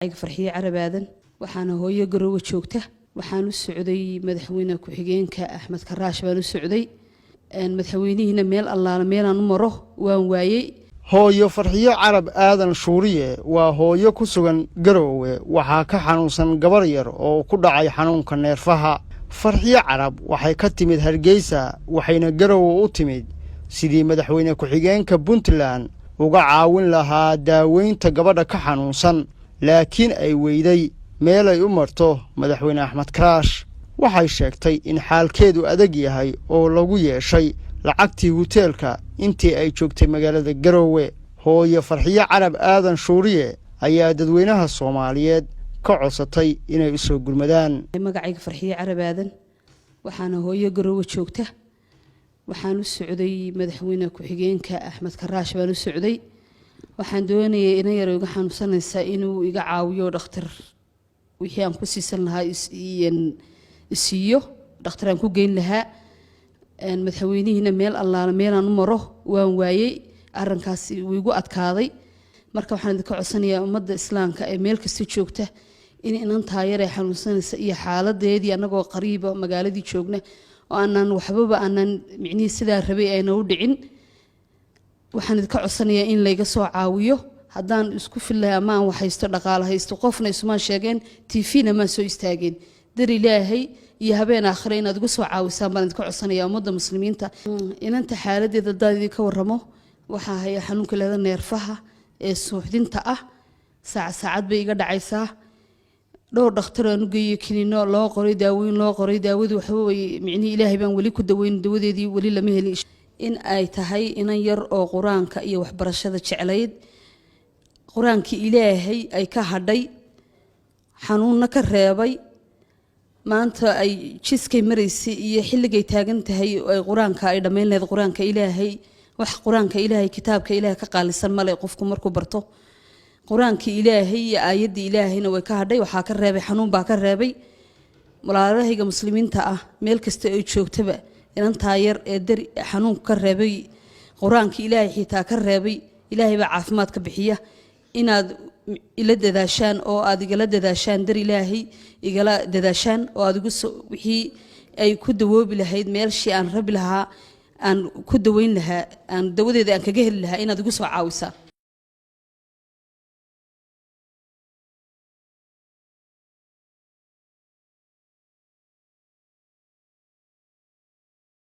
farxiye carabaadan waxaana hooyo garowe joogta waxaan u socday madaxweyne ku-xigeenka Axmed Karaash baan u socday madaxweynihiina meel allaala meelaan u maro waan waayay hooyo farxiye carab aadan shuuriye waa hooyo ku sugan garowe waxaa ka xanuunsan gabar yar oo ku dhacay xanuunka neerfaha farxiye carab waxay ka timid Hargeysa waxayna garowe u timid sidii madaxweyne ku-xigeenka Puntland uga caawin lahaa daaweynta gabadha ka xanuunsan laakiin ay weyday meel ay u marto madaxweyne Axmed Karaash waxay sheegtay in xaalkeedu adag yahay oo lagu yeeshay lacagtii hoteelka intii ay joogtay magaalada Garowe hooyo farxiye carab aadan shuuriye ayaa dadweynaha Soomaaliyeed ka codsatay inay u soo gurmadaan magacayga farxiye carab aadan waxaana hooyo Garowe joogta waxaan u socday madaxweyne ku-xigeenka Axmed Karaash baan u socday waxaan doonayay in yar uga xanuunsanaysa inuu iga caawiyo dhakhtar wixii aan ku siisan lahaa isiyo dhakhtar aan ku geyn lahaa madaxweynihiina meel allaala meelaan u maro waan waayay arrinkaas wuu igu adkaaday marka waxaan idinka codsanayaa ummadda islaamka ee meel kasta joogta in inantaa yar ay xanuunsanaysa iyo xaaladeedii anagoo qariiba magaaladii joogna oo aanan waxbaba aanan micnihii sidaa rabay ayna u dhicin waxaan idinka codsanayaa in layga soo caawiyo haddaan isku fillahay ama aan wax haysto dhaqaale haysto qofna isumaan sheegeen tvna maan soo istaageen dar ilaahay iyo habeen aakhire inaad uga soo caawisaan baan idinka codsanayaa ummadda muslimiinta inanta xaaladeeda haddaan idinka warramo waxaa haya xanuunka leeda neerfaha ee suuxdinta ah saacad bay iga dhacaysaa dhowr dhakhtar aan u geeyay kiniino loo qoray daaweyn loo qoray daawadu waxba way micnihii ilaahay baan weli ku daweyn dawadeedii weli lama helin in ay tahay inan yar oo quraanka iyo waxbarashada jeclayd quraankii ilaahay ay ka hadhay xanuunna ka reebay maanta ay jiskay maraysay iyo xilligay taagan tahay ay quraanka ay dhameyn leed quraanka ilaahay wax quraanka ilaahay kitaabka ilaahay ka qaalisan male qofku markuu barto quraanka ilaahay iyo aayadda ilaahayna way ka hadhay waxa ka reebay xanuun baa ka reebay walaalahayga muslimiinta ah meel kasta ay joogtaba inantaa yar ee dari xanuun ka reebay quraanka ilaahay xitaa ka reebay ilaahay baa caafimaad ka bixiya inaad ila dadaashaan oo aad igala dadaashaan dar ilaahay igala dadaashaan oo aad wixii ay ku dawoobi lahayd meelshii aan rabi lahaa aan ku daweyn lahaa aan dawadeeda aan kaga heli lahaa inaad igu soo caawisaa